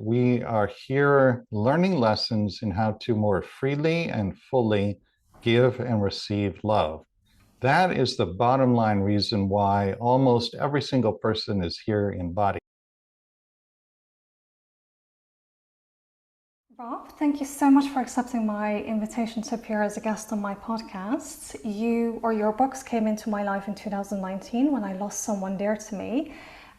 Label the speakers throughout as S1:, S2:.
S1: We are here learning lessons in how to more freely and fully give and receive love. That is the bottom line reason why almost every single person is here in body.
S2: Rob, thank you so much for accepting my invitation to appear as a guest on my podcast. Your books came into my life in 2019 when I lost someone dear to me.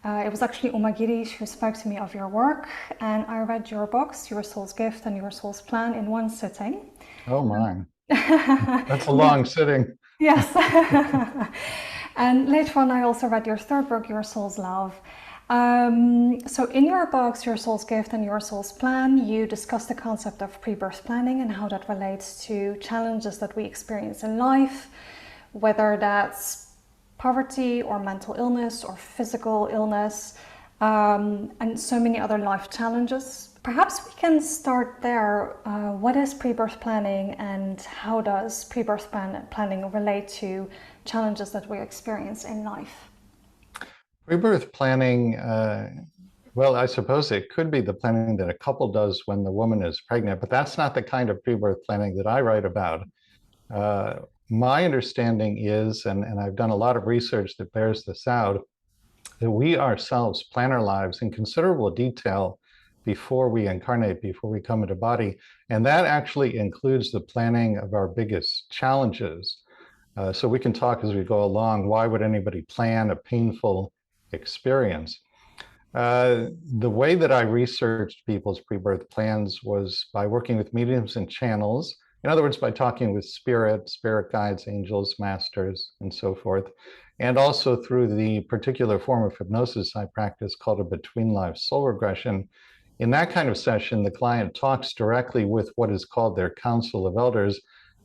S2: It was actually Uma Girish who spoke to me of your work, and I read your books, Your Soul's Gift and Your Soul's Plan, in one sitting.
S1: Oh my, that's a long sitting.
S2: Yes. And later on, I also read your third book, Your Soul's Love. So in your books, Your Soul's Gift and Your Soul's Plan, you discuss the concept of pre-birth planning and how that relates to challenges that we experience in life, whether that's poverty or mental illness or physical illness, and so many other life challenges. Perhaps we can start there. What is pre-birth planning, and how does pre-birth planning relate to challenges that we experience in life?
S1: Pre-birth planning, well, I suppose it could be the planning that a couple does when the woman is pregnant, but that's not the kind of pre-birth planning that I write about. My understanding is, and I've done a lot of research that bears this out, that we ourselves plan our lives in considerable detail before we incarnate, before we come into body. And that actually includes the planning of our biggest challenges. So we can talk as we go along. Why would anybody plan a painful experience? The way that I researched people's pre-birth plans was by working with mediums and channels. In other words, by talking with spirit guides, angels, masters, and so forth. And also through the particular form of hypnosis I practice called a between-lives-soul-regression. In that kind of session, the client talks directly with what is called their council of elders.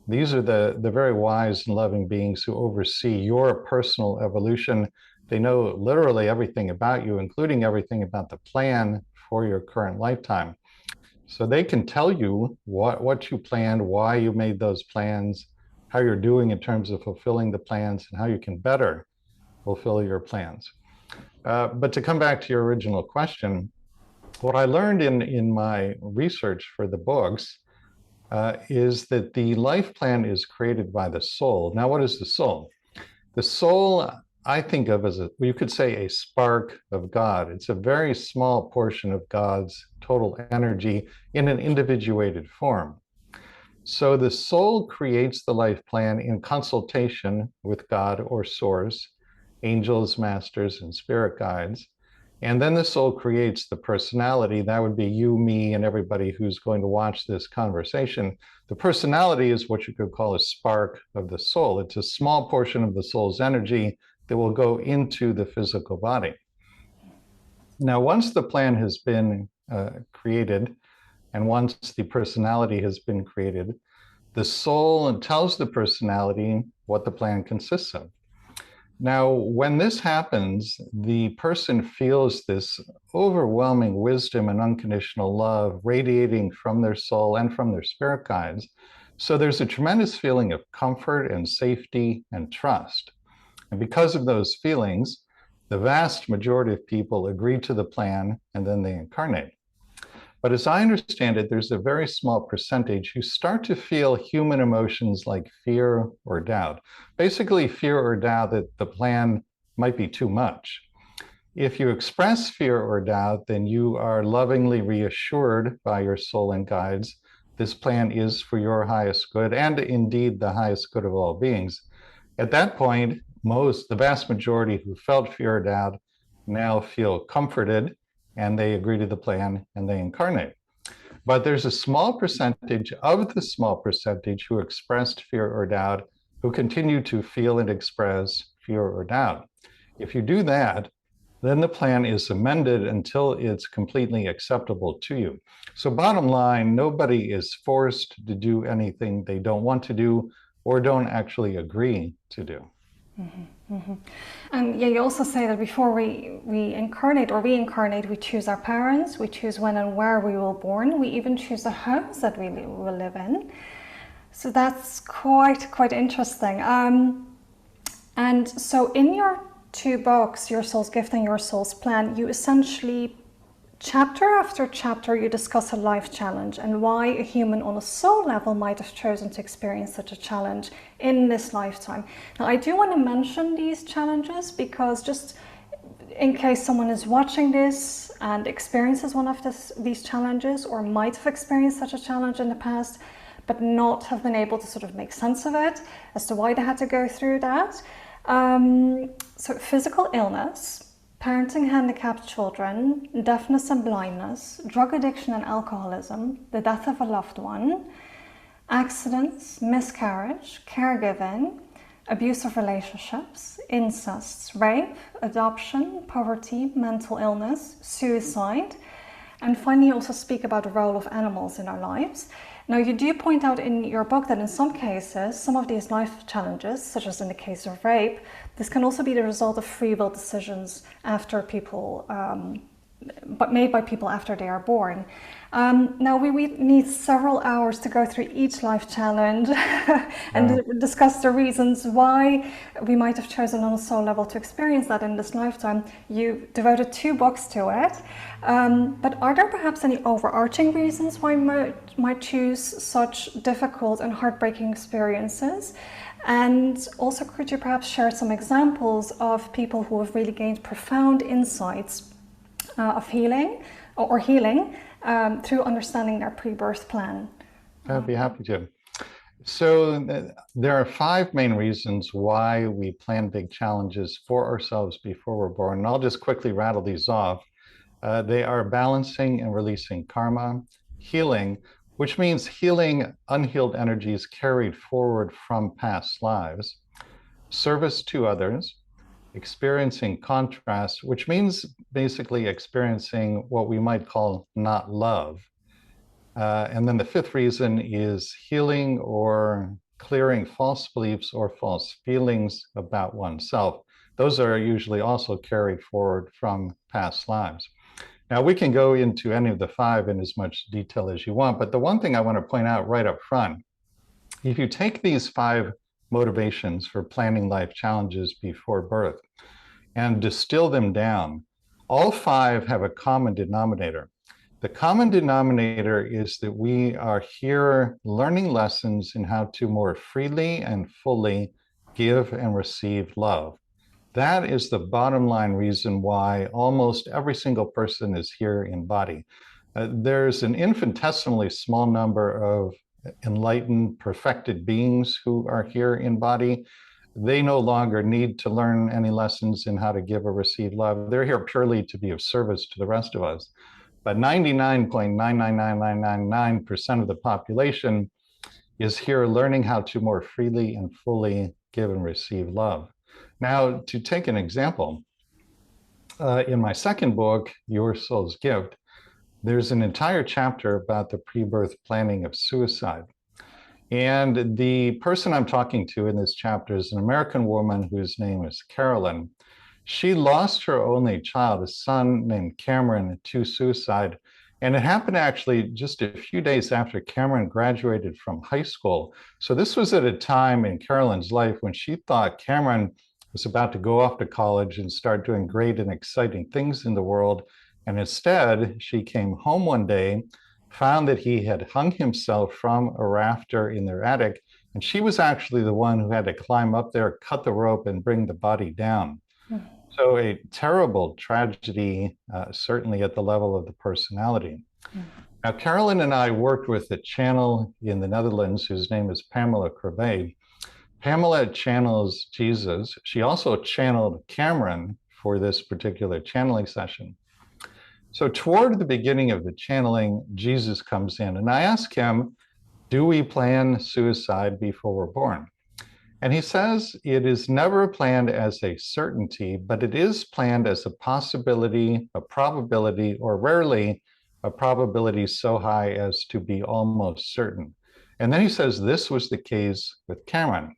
S1: These are the very wise and loving beings who oversee your personal evolution. They know literally everything about you, including everything about the plan for your current lifetime. So they can tell you what you planned, why you made those plans, how you're doing in terms of fulfilling the plans, and how you can better fulfill your plans. But to come back to your original question, what I learned in my research for the books is that the life plan is created by the soul. Now, what is the soul? The soul, I think of as you could say, a spark of God. It's a very small portion of God's total energy in an individuated form. So the soul creates the life plan in consultation with God or source, angels, masters, and spirit guides. And then the soul creates the personality. That would be you, me, and everybody who's going to watch this conversation. The personality is what you could call a spark of the soul. It's a small portion of the soul's energy that will go into the physical body. Now, once the plan has been created, and once the personality has been created, the soul tells the personality what the plan consists of. Now, when this happens, the person feels this overwhelming wisdom and unconditional love radiating from their soul and from their spirit guides. So there's a tremendous feeling of comfort and safety and trust. And because of those feelings, the vast majority of people agree to the plan and then they incarnate. But as I understand it, there's a very small percentage who start to feel human emotions like fear or doubt. Basically, fear or doubt that the plan might be too much. If you express fear or doubt, then you are lovingly reassured by your soul and guides. This plan is for your highest good and indeed the highest good of all beings. At that point, the vast majority who felt fear or doubt now feel comforted, and they agree to the plan and they incarnate. But there's a small percentage of the small percentage who expressed fear or doubt who continue to feel and express fear or doubt. If you do that, then the plan is amended until it's completely acceptable to you. So bottom line, nobody is forced to do anything they don't want to do or don't actually agree to do.
S2: Mm-hmm, mm-hmm. And yeah, you also say that before we incarnate or reincarnate, we choose our parents, we choose when and where we were born, we even choose the house that we will live in. So that's quite interesting. And so in your two books, Your Soul's Gift and Your Soul's Plan, you essentially chapter after chapter, you discuss a life challenge and why a human on a soul level might have chosen to experience such a challenge in this lifetime. Now, I do want to mention these challenges because just in case someone is watching this and experiences one of these challenges, or might have experienced such a challenge in the past, but not have been able to sort of make sense of it as to why they had to go through that. So physical illness, parenting handicapped children, deafness and blindness, drug addiction and alcoholism, the death of a loved one, accidents, miscarriage, caregiving, abusive relationships, incest, rape, adoption, poverty, mental illness, suicide, and finally also speak about the role of animals in our lives. Now, you do point out in your book that in some cases, some of these life challenges, such as in the case of rape, this can also be the result of free will decisions after people, but made by people after they are born. Now, we need several hours to go through each life challenge and discuss the reasons why we might have chosen on a soul level to experience that in this lifetime. You devoted 2 books to it. But are there perhaps any overarching reasons why we might choose such difficult and heartbreaking experiences? And also, could you perhaps share some examples of people who have really gained profound insights of healing or healing through understanding their pre-birth plan?
S1: I'd be happy to. So there are 5 main reasons why we plan big challenges for ourselves before we're born. And I'll just quickly rattle these off. They are balancing and releasing karma, healing, which means healing unhealed energies carried forward from past lives, service to others, experiencing contrast, which means basically experiencing what we might call not love. And then the 5th reason is healing or clearing false beliefs or false feelings about oneself. Those are usually also carried forward from past lives. Now, we can go into any of the 5 in as much detail as you want, but the one thing I want to point out right up front, if you take these 5 motivations for planning life challenges before birth and distill them down, all 5 have a common denominator. The common denominator is that we are here learning lessons in how to more freely and fully give and receive love. That is the bottom line reason why almost every single person is here in body. There's an infinitesimally small number of enlightened, perfected beings who are here in body. They no longer need to learn any lessons in how to give or receive love. They're here purely to be of service to the rest of us. But 99.999999% of the population is here learning how to more freely and fully give and receive love. Now, to take an example, in my 2nd book, Your Soul's Gift, there's an entire chapter about the pre-birth planning of suicide. And the person I'm talking to in this chapter is an American woman whose name is Carolyn. She lost her only child, a son named Cameron, to suicide. And it happened actually just a few days after Cameron graduated from high school. So this was at a time in Carolyn's life when she thought Cameron was about to go off to college and start doing great and exciting things in the world. And instead, she came home one day, found that he had hung himself from a rafter in their attic. And she was actually the one who had to climb up there, cut the rope, and bring the body down. So a terrible tragedy, certainly at the level of the personality. Now, Carolyn and I worked with a channel in the Netherlands whose name is Pamela Crevet. Pamela channels Jesus. She also channeled Cameron for this particular channeling session. So toward the beginning of the channeling, Jesus comes in, and I ask him, do we plan suicide before we're born? And he says it is never planned as a certainty, but it is planned as a possibility, a probability, or rarely a probability so high as to be almost certain. And then he says this was the case with Cameron.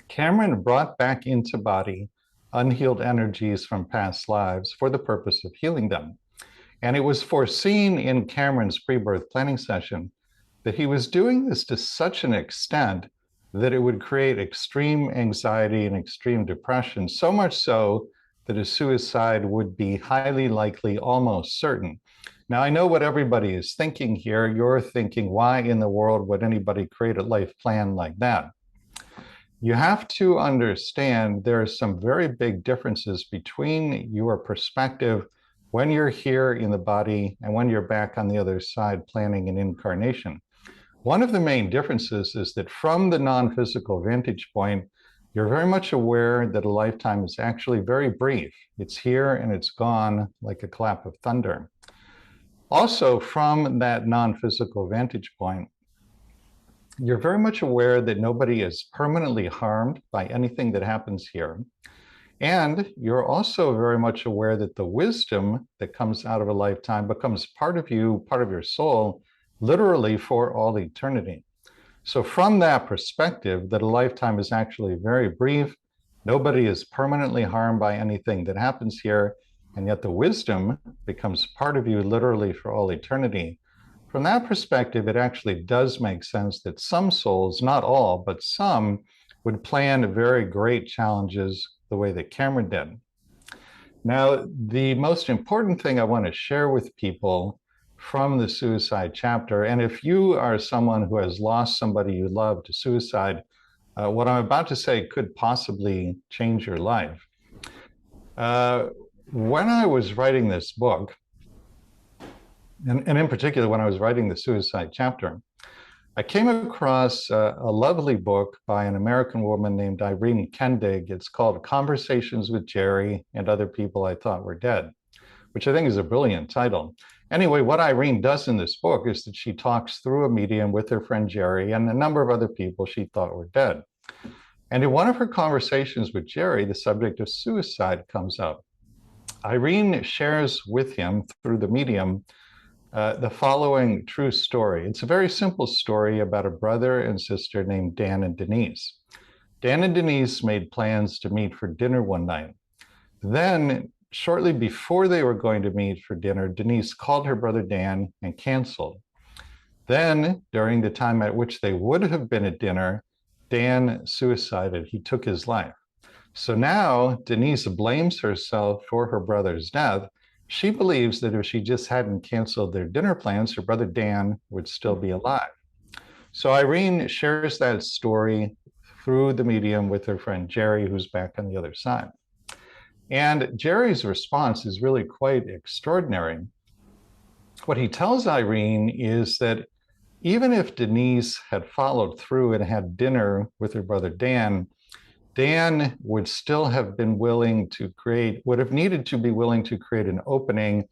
S1: Cameron brought back into body unhealed energies from past lives for the purpose of healing them. And it was foreseen in Cameron's pre-birth planning session that he was doing this to such an extent that it would create extreme anxiety and extreme depression, so much so that a suicide would be highly likely, almost certain. Now, I know what everybody is thinking here. You're thinking, why in the world would anybody create a life plan like that? You have to understand there are some very big differences between your perspective when you're here in the body and when you're back on the other side planning an incarnation. One of the main differences is that from the non-physical vantage point, you're very much aware that a lifetime is actually very brief. It's here and it's gone like a clap of thunder. Also, from that non-physical vantage point, you're very much aware that nobody is permanently harmed by anything that happens here. And you're also very much aware that the wisdom that comes out of a lifetime becomes part of you, part of your soul, literally for all eternity. So from that perspective, that a lifetime is actually very brief, nobody is permanently harmed by anything that happens here, and yet the wisdom becomes part of you literally for all eternity. From that perspective, it actually does make sense that some souls, not all, but some, would plan very great challenges the way that Cameron did. Now, the most important thing I want to share with people from the suicide chapter, and if you are someone who has lost somebody you love to suicide, what I'm about to say could possibly change your life. When I was writing this book, and in particular, when I was writing the suicide chapter, I came across a lovely book by an American woman named Irene Kendig. It's called Conversations with Jerry and Other People I Thought Were Dead, which I think is a brilliant title. Anyway, what Irene does in this book is that she talks through a medium with her friend Jerry and a number of other people she thought were dead. And in one of her conversations with Jerry, the subject of suicide comes up. Irene shares with him through the medium the following true story. It's a very simple story about a brother and sister named Dan and Denise. Dan and Denise made plans to meet for dinner one night. Then, shortly before they were going to meet for dinner, Denise called her brother Dan and canceled. Then, during the time at which they would have been at dinner, Dan suicided. He took his life. So now Denise blames herself for her brother's death. She believes that if she just hadn't canceled their dinner plans, her brother Dan would still be alive. So Irene shares that story through the medium with her friend Jerry, who's back on the other side. And Jerry's response is really quite extraordinary. What he tells Irene is that even if Denise had followed through and had dinner with her brother Dan, Dan would still have been willing to would have needed to be willing to create an opening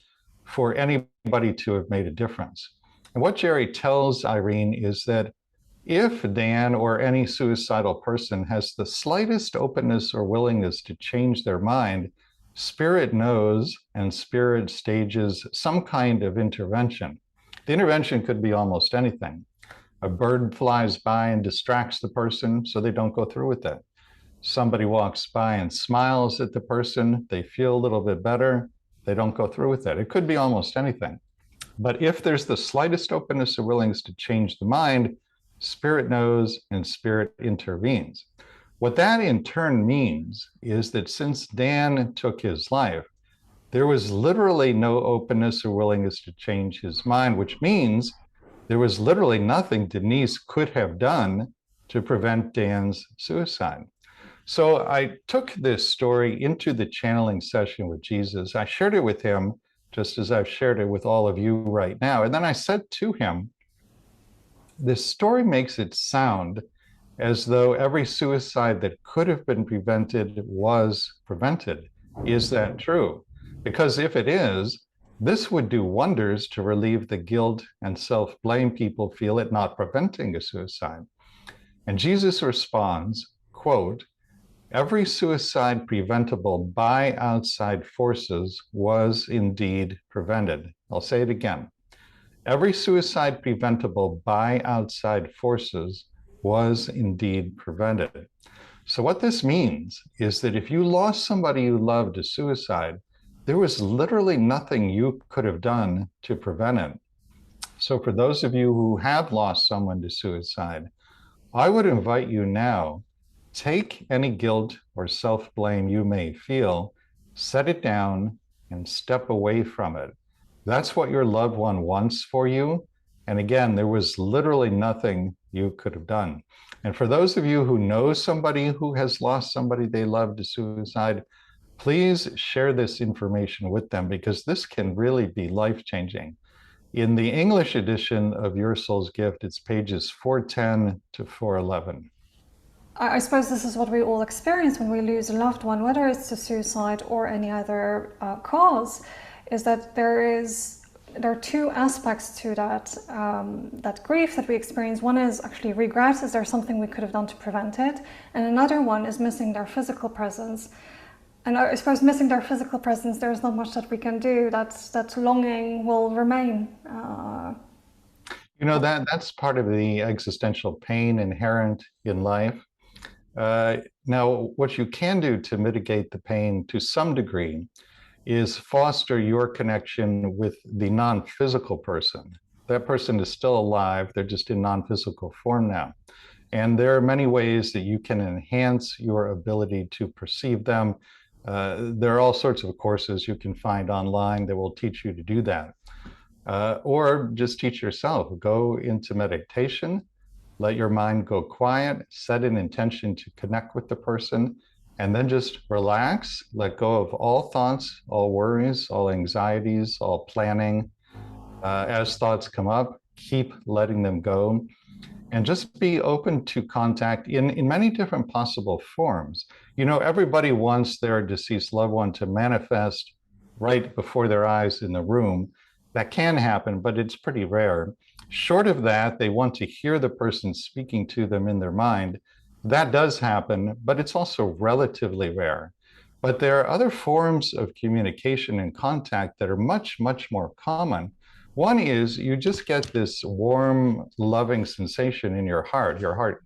S1: for anybody to have made a difference. And what Jerry tells Irene is that if Dan or any suicidal person has the slightest openness or willingness to change their mind, Spirit knows and Spirit stages some kind of intervention. The intervention could be almost anything. A bird flies by and distracts the person so they don't go through with it. Somebody walks by and smiles at the person, they feel a little bit better, they don't go through with it. It could be almost anything. But if there's the slightest openness or willingness to change the mind, Spirit knows and Spirit intervenes. What that in turn means is that since Dan took his life, there was literally no openness or willingness to change his mind, which means there was literally nothing Denise could have done to prevent Dan's suicide. So I took this story into the channeling session with Jesus. I shared it with him, just as I've shared it with all of you right now. And then I said to him, this story makes it sound as though every suicide that could have been prevented was prevented. Is that true? Because if it is, this would do wonders to relieve the guilt and self-blame people feel at not preventing a suicide. And Jesus responds, quote, every suicide preventable by outside forces was indeed prevented. I'll say it again. Every suicide preventable by outside forces was indeed prevented. So what this means is that if you lost somebody you loved to suicide, there was literally nothing you could have done to prevent it. So for those of you who have lost someone to suicide, I would invite you now, take any guilt or self-blame you may feel set it down, and step away from it. That's what your loved one wants for you. And again, there was literally nothing you could have done. And for those of you who know somebody who has lost somebody they love to suicide, please share this information with them, because this can really be life-changing. In the English edition of Your Soul's Gift, it's pages 410 to 411.
S2: I suppose this is what we all experience when we lose a loved one, whether it's to suicide or any other cause, is that there are two aspects to that grief that we experience. One is actually regret. Is there something we could have done to prevent it? And another one is missing their physical presence. And I suppose missing their physical presence, there's not much that we can do. That longing will remain.
S1: That's part of the existential pain inherent in life. Now, what you can do to mitigate the pain to some degree is foster your connection with the non-physical person. That person is still alive, they're just in non-physical form now. And there are many ways that you can enhance your ability to perceive them. There are all sorts of courses you can find online that will teach you to do that. Or just teach yourself. Go into meditation, let your mind go quiet, set an intention to connect with the person, and then just relax, let go of all thoughts, all worries, all anxieties, all planning. As thoughts come up, keep letting them go. And just be open to contact in many different possible forms. Everybody wants their deceased loved one to manifest right before their eyes in the room. That can happen, but it's pretty rare. Short of that, they want to hear the person speaking to them in their mind. That does happen, but it's also relatively rare. But there are other forms of communication and contact that are much, much more common. One is you just get this warm, loving sensation in your heart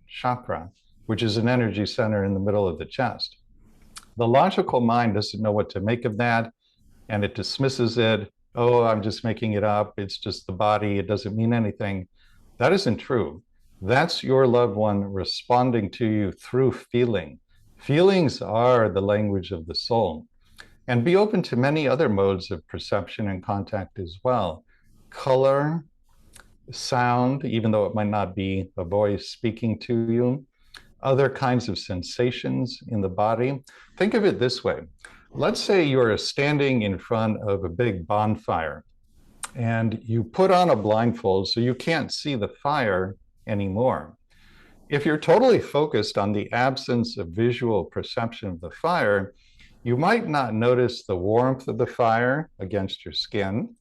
S1: chakra, which is an energy center in the middle of the chest. The logical mind doesn't know what to make of that, and it dismisses it. Oh, I'm just making it up. It's just the body. It doesn't mean anything. That isn't true. That's your loved one responding to you through feeling. Feelings are the language of the soul. And be open to many other modes of perception and contact as well. Color, sound, even though it might not be a voice speaking to you, other kinds of sensations in the body. Think of it this way. Let's say you're standing in front of a big bonfire and you put on a blindfold so you can't see the fire anymore. If you're totally focused on the absence of visual perception of the fire, you might not notice the warmth of the fire against your skin.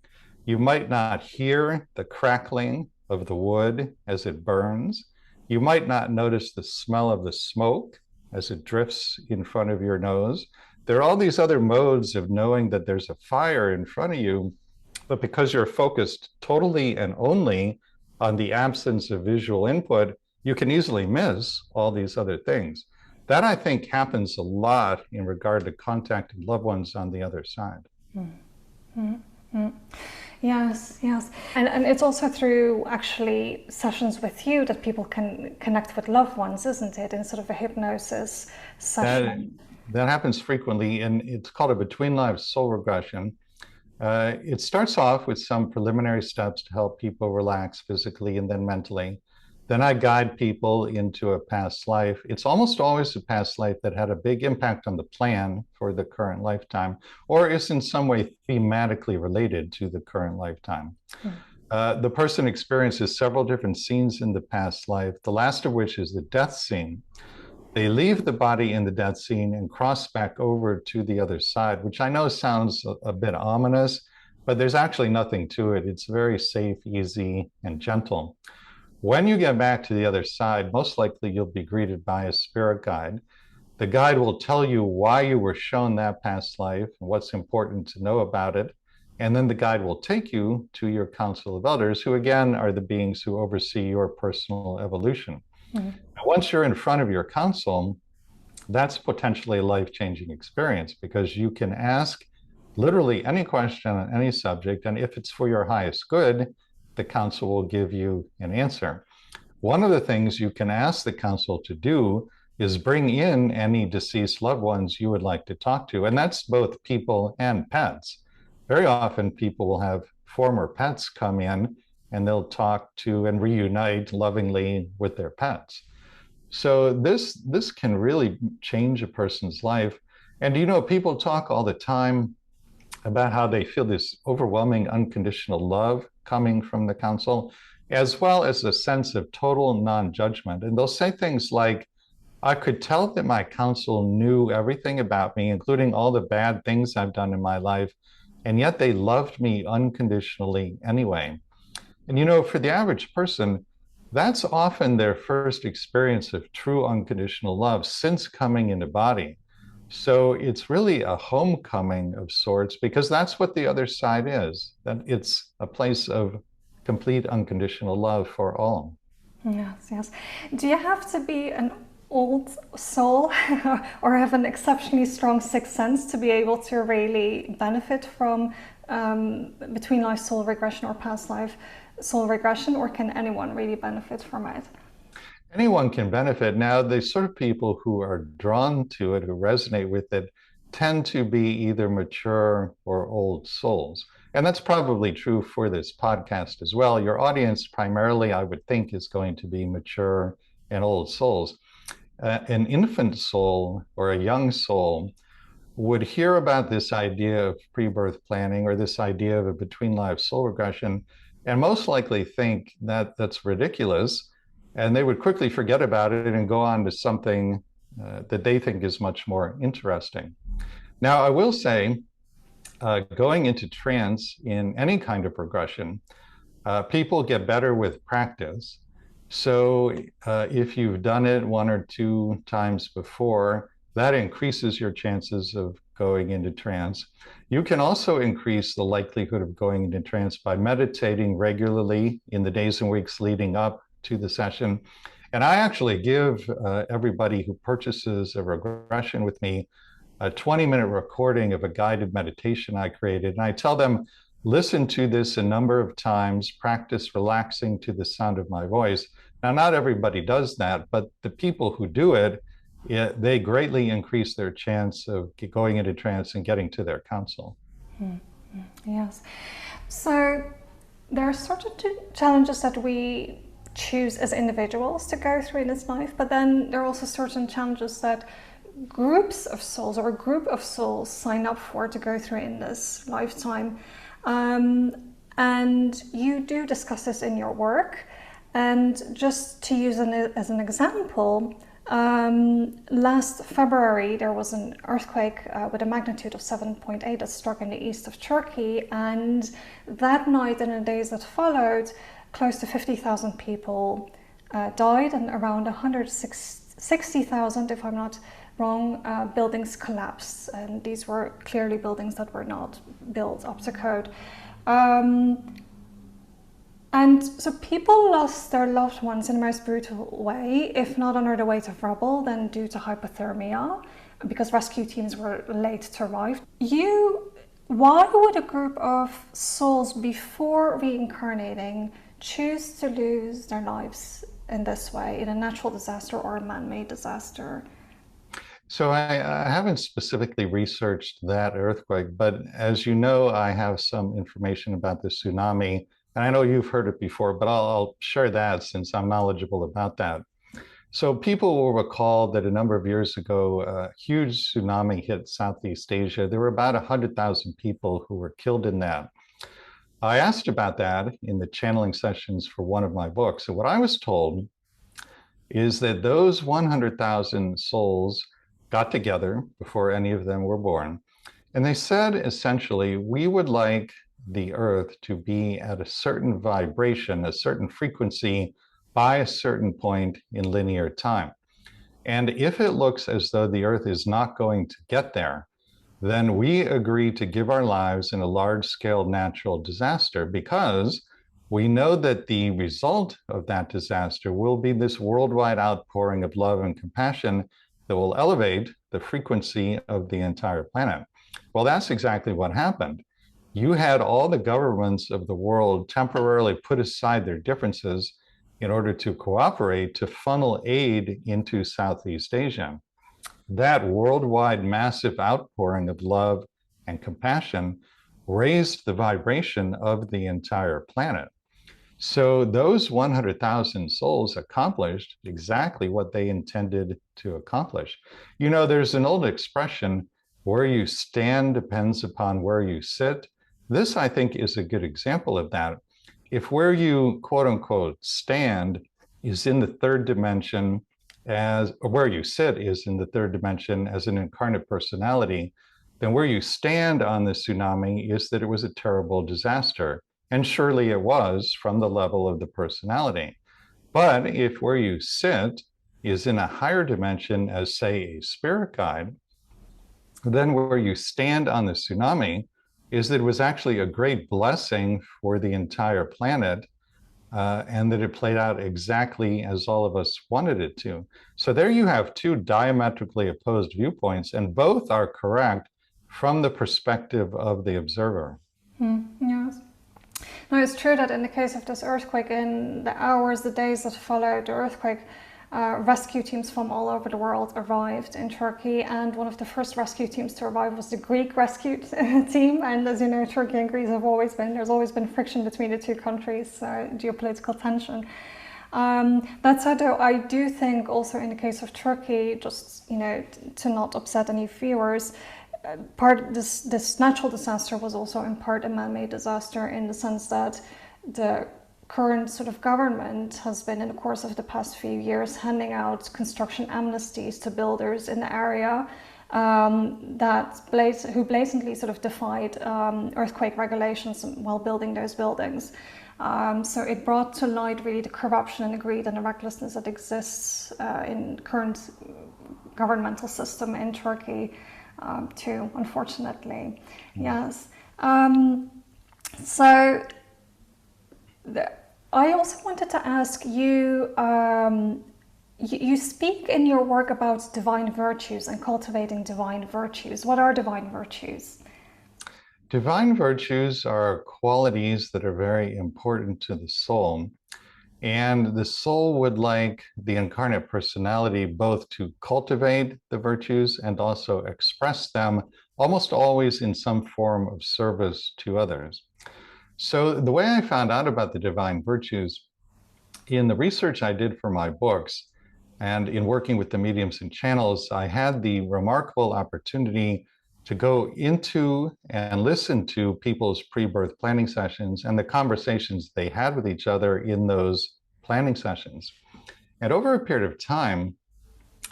S1: You might not hear the crackling of the wood as it burns. You might not notice the smell of the smoke as it drifts in front of your nose. There are all these other modes of knowing that there's a fire in front of you, but because you're focused totally and only on the absence of visual input, you can easily miss all these other things. That, I think, happens a lot in regard to contacting loved ones on the other side.
S2: Mm-hmm. Yes. And it's also through actually sessions with you that people can connect with loved ones, isn't it? In sort of a hypnosis session.
S1: That happens frequently, and it's called a between-lives-soul-regression. It starts off with some preliminary steps to help people relax physically and then mentally. Then I guide people into a past life. It's almost always a past life that had a big impact on the plan for the current lifetime, or is in some way thematically related to the current lifetime. The person experiences several different scenes in the past life, the last of which is the death scene. They leave the body in the death scene and cross back over to the other side, which I know sounds a bit ominous, but there's actually nothing to it. It's very safe, easy, and gentle. When you get back to the other side, most likely you'll be greeted by a spirit guide. The guide will tell you why you were shown that past life and what's important to know about it. And then the guide will take you to your council of elders, who again are the beings who oversee your personal evolution. Mm-hmm. Once you're in front of your council, that's potentially a life-changing experience, because you can ask literally any question on any subject, and if it's for your highest good, the council will give you an answer. One of the things you can ask the council to do is bring in any deceased loved ones you would like to talk to. And that's both people and pets. Very often people will have former pets come in and they'll talk to and reunite lovingly with their pets. So this can really change a person's life. And you know, people talk all the time about how they feel this overwhelming unconditional love coming from the council, as well as a sense of total non-judgment. And they'll say things like, I could tell that my counsel knew everything about me, including all the bad things I've done in my life, and yet they loved me unconditionally anyway. And you know, for the average person, that's often their first experience of true unconditional love since coming into body. So it's really a homecoming of sorts, because that's what the other side is, that it's a place of complete unconditional love for all.
S2: Yes, yes. Do you have to be an old soul or have an exceptionally strong sixth sense to be able to really benefit from between life soul regression or past life soul regression, or can anyone really benefit from it?
S1: Anyone can benefit. Now, the sort of people who are drawn to it, who resonate with it, tend to be either mature or old souls. And that's probably true for this podcast as well. Your audience primarily, I would think, is going to be mature and old souls. An infant soul or a young soul would hear about this idea of pre-birth planning or this idea of a between-lives soul regression and most likely think that that's ridiculous, and they would quickly forget about it and go on to something that they think is much more interesting. Now, I will say, going into trance in any kind of regression, people get better with practice. So if you've done it one or two times before, that increases your chances of going into trance. You can also increase the likelihood of going into trance by meditating regularly in the days and weeks leading up to the session. And I actually give everybody who purchases a regression with me a 20-minute recording of a guided meditation I created. And I tell them, listen to this a number of times, practice relaxing to the sound of my voice. Now, not everybody does that, but the people who do it, they greatly increase their chance of going into trance and getting to their counsel.
S2: Yes. So there are certain challenges that we choose as individuals to go through in this life, but then there are also certain challenges that groups of souls or a group of souls sign up for to go through in this lifetime. And you do discuss this in your work. And just to use as an example, last February there was an earthquake with a magnitude of 7.8 that struck in the east of Turkey, and that night and the days that followed, close to 50,000 people died, and around 160,000, if I'm not wrong, buildings collapsed, and these were clearly buildings that were not built up to code. And so people lost their loved ones in the most brutal way, if not under the weight of rubble, then due to hypothermia, because rescue teams were late to arrive. Why would a group of souls before reincarnating choose to lose their lives in this way, in a natural disaster or a man-made disaster?
S1: So I haven't specifically researched that earthquake, but as you know, I have some information about the tsunami. And I know you've heard it before, but I'll share that since I'm knowledgeable about that. So people will recall that a number of years ago, a huge tsunami hit Southeast Asia. There were about 100,000 people who were killed in that. I asked about that in the channeling sessions for one of my books. And what I was told is that those 100,000 souls got together before any of them were born. And they said, essentially, we would like the earth to be at a certain vibration, a certain frequency by a certain point in linear time. And if it looks as though the earth is not going to get there, then we agree to give our lives in a large-scale natural disaster, because we know that the result of that disaster will be this worldwide outpouring of love and compassion that will elevate the frequency of the entire planet. Well, that's exactly what happened. You had all the governments of the world temporarily put aside their differences in order to cooperate to funnel aid into Southeast Asia. That worldwide massive outpouring of love and compassion raised the vibration of the entire planet. So those 100,000 souls accomplished exactly what they intended to accomplish. You know, there's an old expression, where you stand depends upon where you sit. This, I think, is a good example of that. If where you, quote unquote, stand is in the third dimension, or where you sit is in the third dimension as an incarnate personality, then where you stand on the tsunami is that it was a terrible disaster. And surely it was from the level of the personality. But if where you sit is in a higher dimension as, say, a spirit guide, then where you stand on the tsunami is that it was actually a great blessing for the entire planet, and that it played out exactly as all of us wanted it to. So there you have two diametrically opposed viewpoints, and both are correct from the perspective of the observer.
S2: Yes. Now, it's true that in the case of this earthquake, in the hours, the days that followed the earthquake, rescue teams from all over the world arrived in Turkey, and one of the first rescue teams to arrive was the Greek rescue team. And as you know, Turkey and Greece there's always been friction between the two countries, geopolitical tension. That said, though, I do think also in the case of Turkey, just, you know, to not upset any viewers, this natural disaster was also in part a man-made disaster, in the sense that the current sort of government has been, in the course of the past few years, handing out construction amnesties to builders in the area who blatantly sort of defied earthquake regulations while building those buildings. So it brought to light really the corruption and the greed and the recklessness that exists in current governmental system in Turkey too, unfortunately. Yes. I also wanted to ask you, you speak in your work about divine virtues and cultivating divine virtues. What are divine virtues?
S1: Divine virtues are qualities that are very important to the soul. And the soul would like the incarnate personality both to cultivate the virtues and also express them, almost always in some form of service to others. So the way I found out about the divine virtues, in the research I did for my books and in working with the mediums and channels, I had the remarkable opportunity to go into and listen to people's pre-birth planning sessions and the conversations they had with each other in those planning sessions. And over a period of time,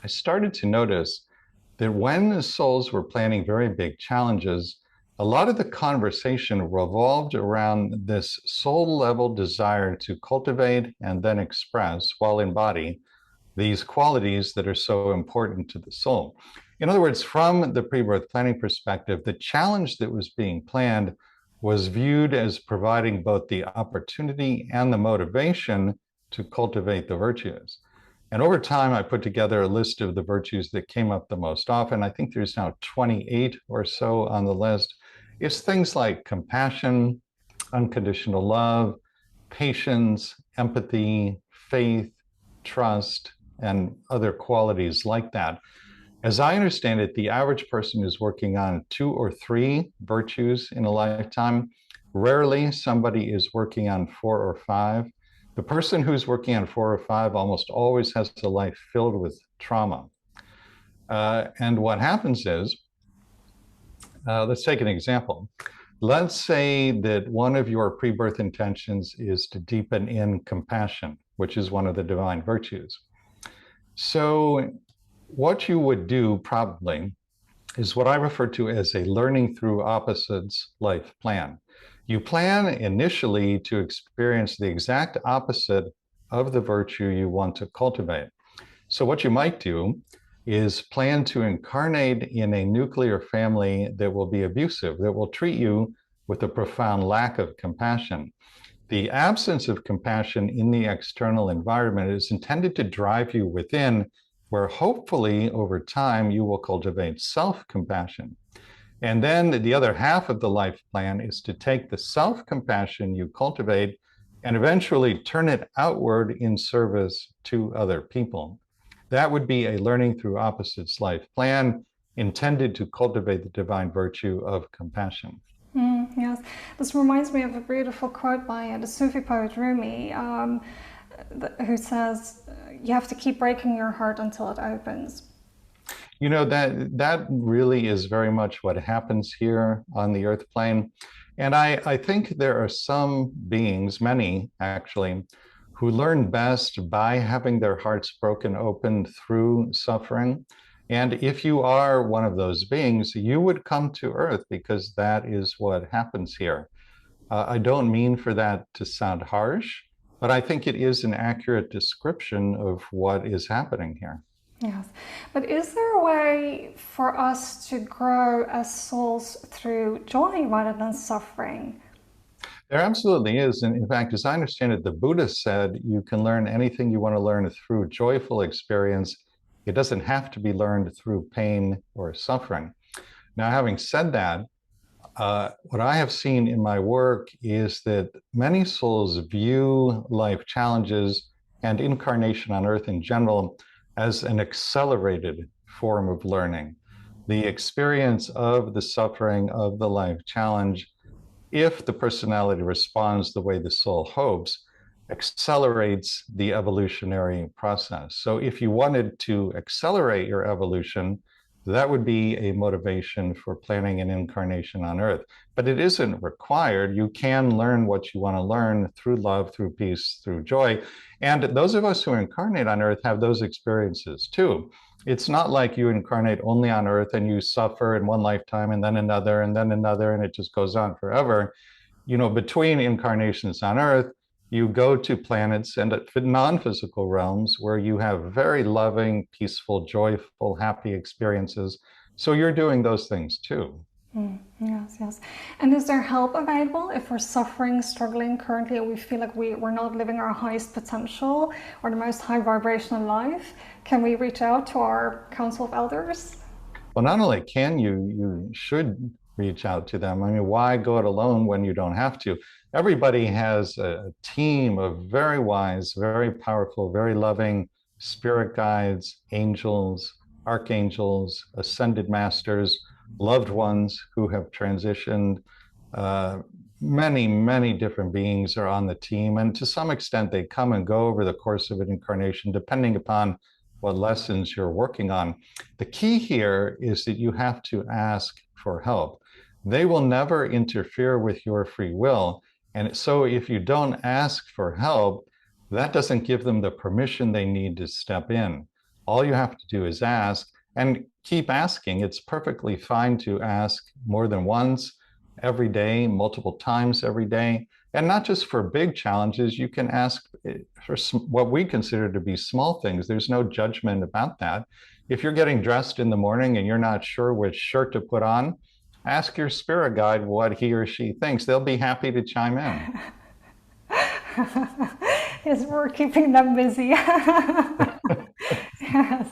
S1: I started to notice that when the souls were planning very big challenges, a lot of the conversation revolved around this soul level desire to cultivate and then express, while in body, these qualities that are so important to the soul. In other words, from the pre-birth planning perspective, the challenge that was being planned was viewed as providing both the opportunity and the motivation to cultivate the virtues. And over time, I put together a list of the virtues that came up the most often. I think there's now 28 or so on the list. It's things like compassion, unconditional love, patience, empathy, faith, trust, and other qualities like that. As I understand it, the average person is working on 2 or 3 virtues in a lifetime. Rarely somebody is working on 4 or 5. The person who's working on 4 or 5 almost always has a life filled with trauma. And what happens is, let's take an example. Let's say that one of your pre-birth intentions is to deepen in compassion, which is one of the divine virtues. So what you would do probably is what I refer to as a learning through opposites life plan. You plan initially to experience the exact opposite of the virtue you want to cultivate. So what you might do is plan to incarnate in a nuclear family that will be abusive, that will treat you with a profound lack of compassion. The absence of compassion in the external environment is intended to drive you within, where hopefully over time you will cultivate self-compassion. And then the other half of the life plan is to take the self-compassion you cultivate and eventually turn it outward in service to other people. That would be a learning through opposites life plan intended to cultivate the divine virtue of compassion.
S2: Yes, this reminds me of a beautiful quote by the Sufi poet Rumi, who says, "You have to keep breaking your heart until it opens."
S1: You know, that really is very much what happens here on the earth plane. And I think there are some beings, many actually, who learn best by having their hearts broken open through suffering. And if you are one of those beings, you would come to earth because that is what happens here. I don't mean for that to sound harsh, but I think it is an accurate description of what is happening here.
S2: Yes, but is there a way for us to grow as souls through joy rather than suffering?
S1: There absolutely is. And in fact, as I understand it, the Buddha said you can learn anything you want to learn through joyful experience. It doesn't have to be learned through pain or suffering. Now, having said that, what I have seen in my work is that many souls view life challenges and incarnation on earth in general as an accelerated form of learning. The experience of the suffering of the life challenge, if the personality responds the way the soul hopes, accelerates the evolutionary process. So if you wanted to accelerate your evolution, that would be a motivation for planning an incarnation on earth. But it isn't required. You can learn what you want to learn through love, through peace, through joy. And those of us who incarnate on earth have those experiences too. It's not like you incarnate only on earth and you suffer in one lifetime and then another and then another, and it just goes on forever. You know, between incarnations on earth, you go to planets and non-physical realms where you have very loving, peaceful, joyful, happy experiences. So you're doing those things too.
S2: Yes, yes. And is there help available if we're suffering, struggling currently, and we feel like we're not living our highest potential or the most high vibrational life? Can we reach out to our council of elders?
S1: Well, not only can you, you should reach out to them. I mean, why go it alone when you don't have to? Everybody has a team of very wise, very powerful, very loving spirit guides, angels, archangels, ascended masters, loved ones who have transitioned. Uh, many different beings are on the team. And to some extent, they come and go over the course of an incarnation, depending upon what lessons you're working on. The key here is that you have to ask for help. They will never interfere with your free will. And so if you don't ask for help, that doesn't give them the permission they need to step in. All you have to do is ask and keep asking. It's perfectly fine to ask more than once every day, multiple times every day. And not just for big challenges, you can ask for what we consider to be small things. There's no judgment about that. If you're getting dressed in the morning and you're not sure which shirt to put on, ask your spirit guide what he or she thinks. They'll be happy to chime in.
S2: Yes, we're keeping them busy. Yes.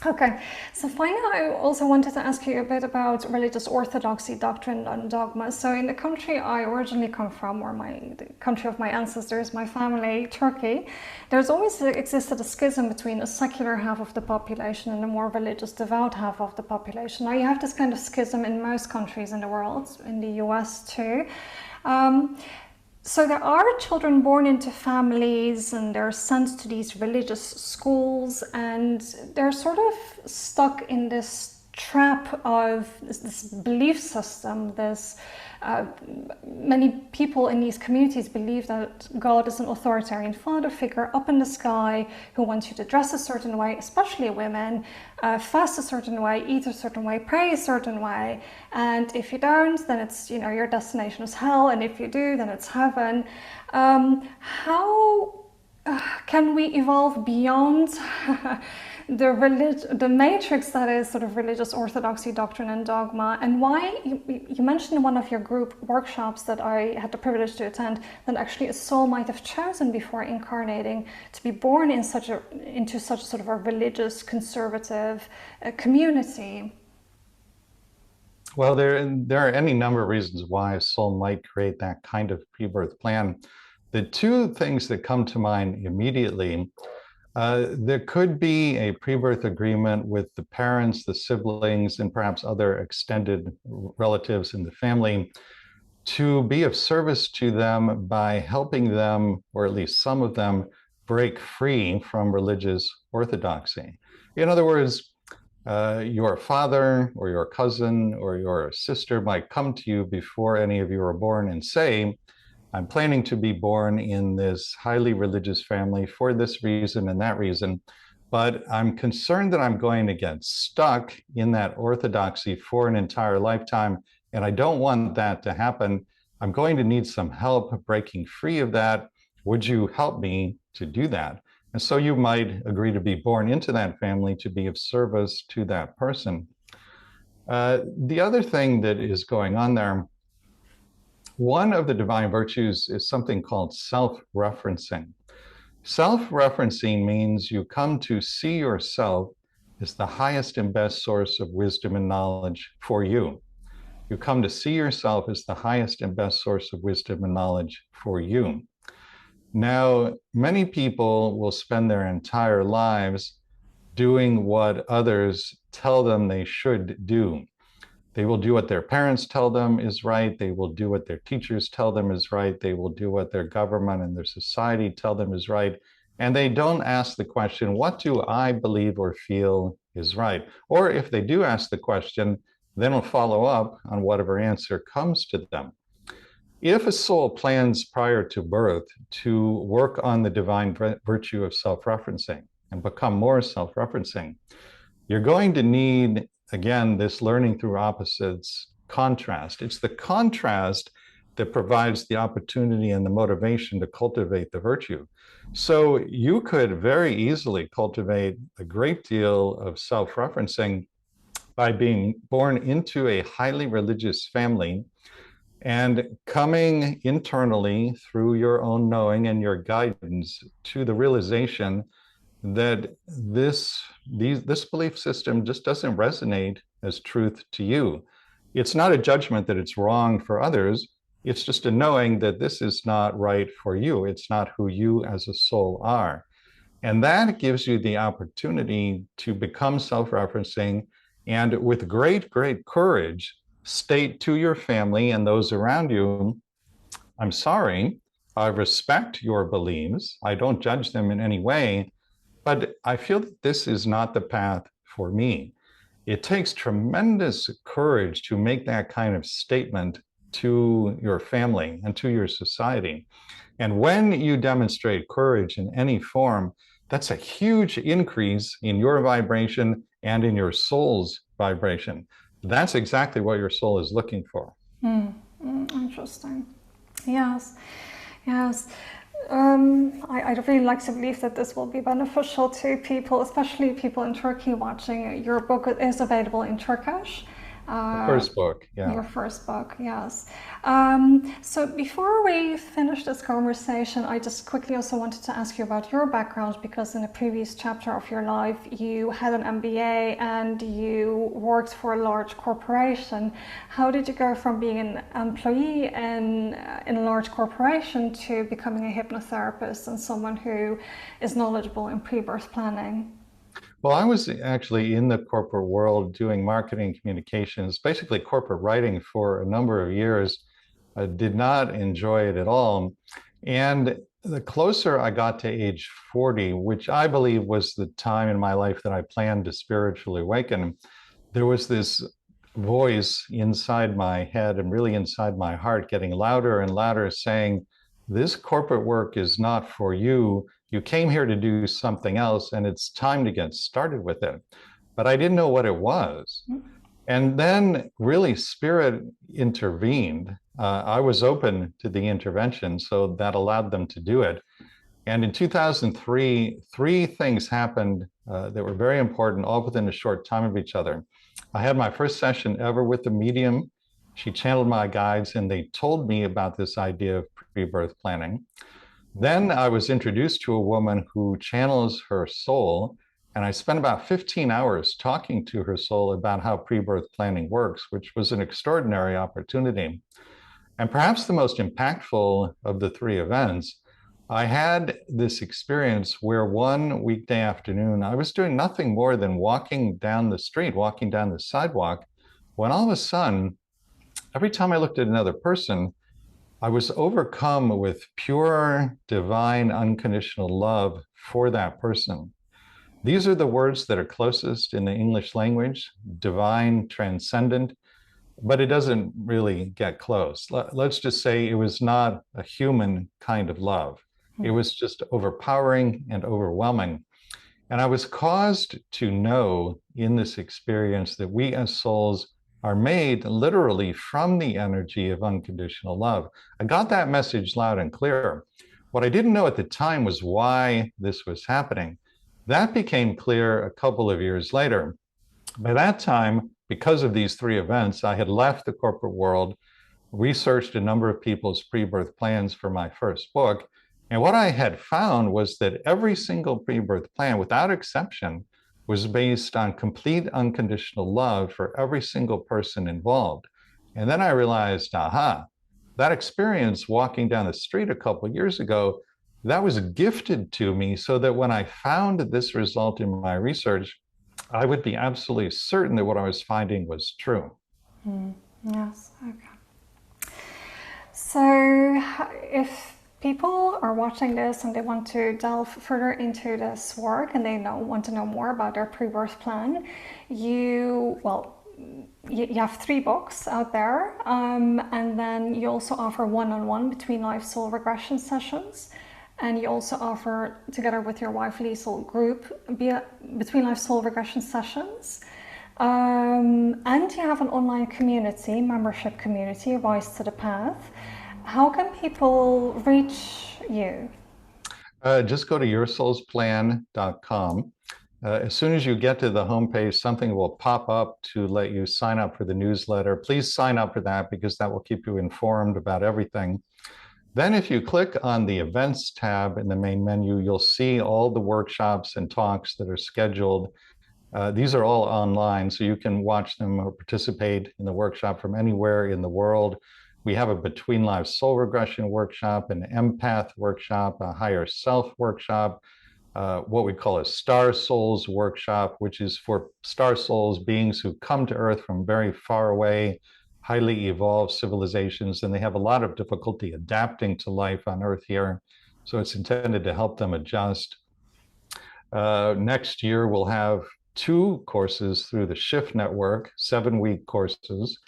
S2: Okay, so finally, I also wanted to ask you a bit about religious orthodoxy, doctrine, and dogma. So, in the country I originally come from, or the country of my ancestors, my family, Turkey, there's always existed a schism between a secular half of the population and a more religious, devout half of the population. Now, you have this kind of schism in most countries in the world, in the US too. So there are children born into families and they're sent to these religious schools, and they're sort of stuck in this trap of this belief system. Many people in these communities believe that God is an authoritarian father figure up in the sky who wants you to dress a certain way, especially women, fast a certain way, eat a certain way, pray a certain way, and if you don't, then it's, you know, your destination is hell, and if you do, then it's heaven. How can we evolve beyond the matrix that is sort of religious orthodoxy, doctrine, and dogma? And why you mentioned in one of your group workshops that I had the privilege to attend that actually a soul might have chosen before incarnating to be born in into such sort of a religious conservative community.
S1: Well, there are any number of reasons why a soul might create that kind of pre-birth plan. The two things that come to mind immediately, there could be a pre-birth agreement with the parents, the siblings, and perhaps other extended relatives in the family to be of service to them by helping them, or at least some of them, break free from religious orthodoxy. In other words, your father or your cousin or your sister might come to you before any of you are born and say, I'm planning to be born in this highly religious family for this reason and that reason, but I'm concerned that I'm going to get stuck in that orthodoxy for an entire lifetime, and I don't want that to happen. I'm going to need some help breaking free of that. Would you help me to do that? And so you might agree to be born into that family to be of service to that person. The other thing that is going on there, one of the divine virtues is something called self-referencing. Self-referencing means you come to see yourself as the highest and best source of wisdom and knowledge for you. You come to see yourself as the highest and best source of wisdom and knowledge for you. Now, many people will spend their entire lives doing what others tell them they should do. They will do what their parents tell them is right. They will do what their teachers tell them is right. They will do what their government and their society tell them is right. And they don't ask the question, what do I believe or feel is right? Or if they do ask the question, then will follow up on whatever answer comes to them. If a soul plans prior to birth to work on the divine virtue of self-referencing and become more self-referencing, you're going to need, again, this learning through opposites contrast. It's the contrast that provides the opportunity and the motivation to cultivate the virtue. So you could very easily cultivate a great deal of self-referencing by being born into a highly religious family and coming internally through your own knowing and your guidance to the realization that this belief system just doesn't resonate as truth to you. It's not a judgment that it's wrong for others. It's just a knowing that this is not right for you. It's not who you as a soul are. And that gives you the opportunity to become self-referencing and with great, great courage, state to your family and those around you, I'm sorry, I respect your beliefs. I don't judge them in any way, but I feel that this is not the path for me. It takes tremendous courage to make that kind of statement to your family and to your society. And when you demonstrate courage in any form, that's a huge increase in your vibration and in your soul's vibration. That's exactly what your soul is looking for.
S2: Interesting. Yes, yes. I'd really like to believe that this will be beneficial to people, especially people in Turkey watching. Your book is available in Turkish.
S1: The first book, yeah.
S2: Your first book, yes. So before we finish this conversation, I just quickly also wanted to ask you about your background, because in a previous chapter of your life, you had an MBA and you worked for a large corporation. How did you go from being an employee in a large corporation to becoming a hypnotherapist and someone who is knowledgeable in pre-birth planning?
S1: Well, I was actually in the corporate world doing marketing communications, basically corporate writing for a number of years. I did not enjoy it at all. And the closer I got to age 40, which I believe was the time in my life that I planned to spiritually awaken, there was this voice inside my head and really inside my heart getting louder and louder saying, this corporate work is not for you. You came here to do something else, and it's time to get started with it. But I didn't know what it was. And then really spirit intervened. I was open to the intervention, so that allowed them to do it. And in 2003, three things happened that were very important, all within a short time of each other. I had my first session ever with the medium. She channeled my guides, and they told me about this idea of pre-birth planning. Then I was introduced to a woman who channels her soul, And I spent about 15 hours talking to her soul about how pre-birth planning works, which was an extraordinary opportunity. And perhaps the most impactful of the three events, I had this experience where one weekday afternoon, I was doing nothing more than walking down the street, walking down the sidewalk, when all of a sudden, every time I looked at another person, I was overcome with pure, divine, unconditional love for that person. These are the words that are closest in the English language: divine, transcendent, but it doesn't really get close. Let's just say it was not a human kind of love. It was just overpowering and overwhelming. And I was caused to know in this experience that we as souls are made literally from the energy of unconditional love. I got that message loud and clear. What I didn't know at the time was why this was happening. That became clear a couple of years later. By that time, because of these three events, I had left the corporate world, researched a number of people's pre-birth plans for my first book. And what I had found was that every single pre-birth plan, without exception, was based on complete unconditional love for every single person involved. And then I realized, aha, that experience walking down the street a couple of years ago, that was gifted to me so that when I found this result in my research, I would be absolutely certain that what I was finding was true.
S2: Yes, okay. So if people are watching this and they want to delve further into this work and they want to know more about their pre-birth plan, you have 3 books out there, and then you also offer one-on-one between-lives-soul regression sessions. And you also offer, together with your wife Liesl, group between-lives-soul regression sessions. And you have an online community, membership community, Rise to the Path. How can people reach you?
S1: Just go to yoursoulsplan.com. As soon as you get to the homepage, something will pop up to let you sign up for the newsletter. Please sign up for that because that will keep you informed about everything. Then if you click on the events tab in the main menu, you'll see all the workshops and talks that are scheduled. These are all online, so you can watch them or participate in the workshop from anywhere in the world. We have a between lives soul regression workshop, an empath workshop, a higher self workshop, what we call a star souls workshop, which is for star souls, beings who come to Earth from very far away, highly evolved civilizations, and they have a lot of difficulty adapting to life on Earth here. So it's intended to help them adjust. Next year, we'll have 2 courses through the Shift Network, 7-week courses.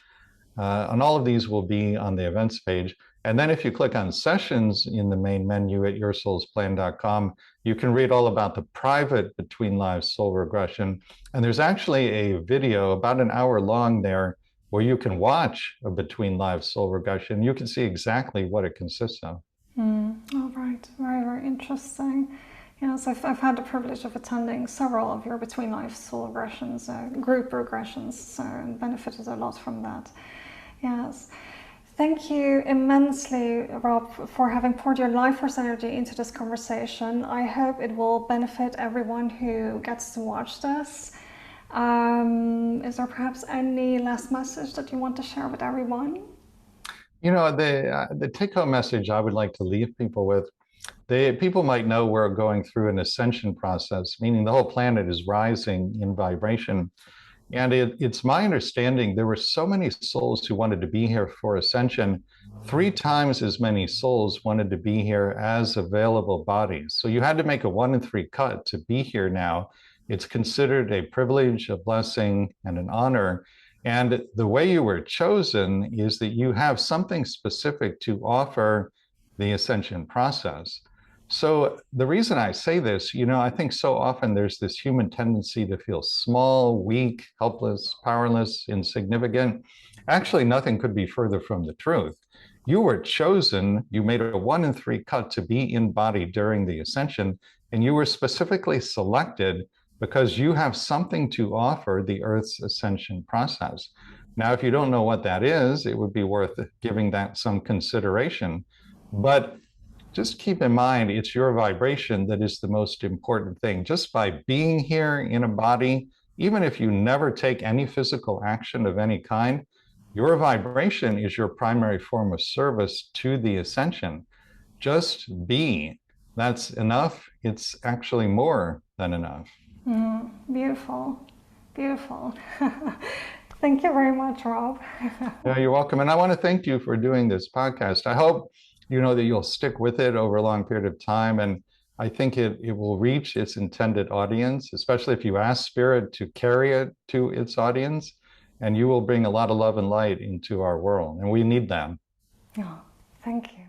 S1: And all of these will be on the events page. And then if you click on sessions in the main menu at yoursoulsplan.com, you can read all about the private Between Lives Soul Regression. And there's actually a video about an hour long there where you can watch a Between Lives Soul Regression. You can see exactly what it consists of.
S2: All right, very, very interesting. Yes, I've had the privilege of attending several of your Between Lives Soul Regressions, group regressions, so benefited a lot from that. Yes. Thank you immensely, Rob, for having poured your life force energy into this conversation. I hope it will benefit everyone who gets to watch this. Is there perhaps any last message that you want to share with everyone?
S1: You know, the take-home message I would like to leave people with, people might know we're going through an ascension process, meaning the whole planet is rising in vibration. And it's my understanding there were so many souls who wanted to be here for ascension, 3 times as many souls wanted to be here as available bodies. So you had to make a 1 in 3 cut to be here now. It's considered a privilege, a blessing, and an honor. And the way you were chosen is that you have something specific to offer the ascension process. So the reason I say this, you know, I think so often there's this human tendency to feel small, weak, helpless, powerless, insignificant. Actually, nothing could be further from the truth. You were chosen, you made a 1 in 3 cut to be in body during the ascension, and you were specifically selected because you have something to offer the Earth's ascension process. Now, if you don't know what that is, it would be worth giving that some consideration. But just keep in mind it's your vibration that is the most important thing. Just by being here in a body, even if you never take any physical action of any kind, your vibration is your primary form of service to the ascension. Just be. That's enough. It's actually more than enough.
S2: Beautiful, beautiful. Thank you very much, Rob.
S1: Yeah, you're welcome. And I want to thank you for doing this podcast. I hope you know that you'll stick with it over a long period of time. And I think it will reach its intended audience, especially if you ask Spirit to carry it to its audience. And you will bring a lot of love and light into our world. And we need them.
S2: Oh, thank you.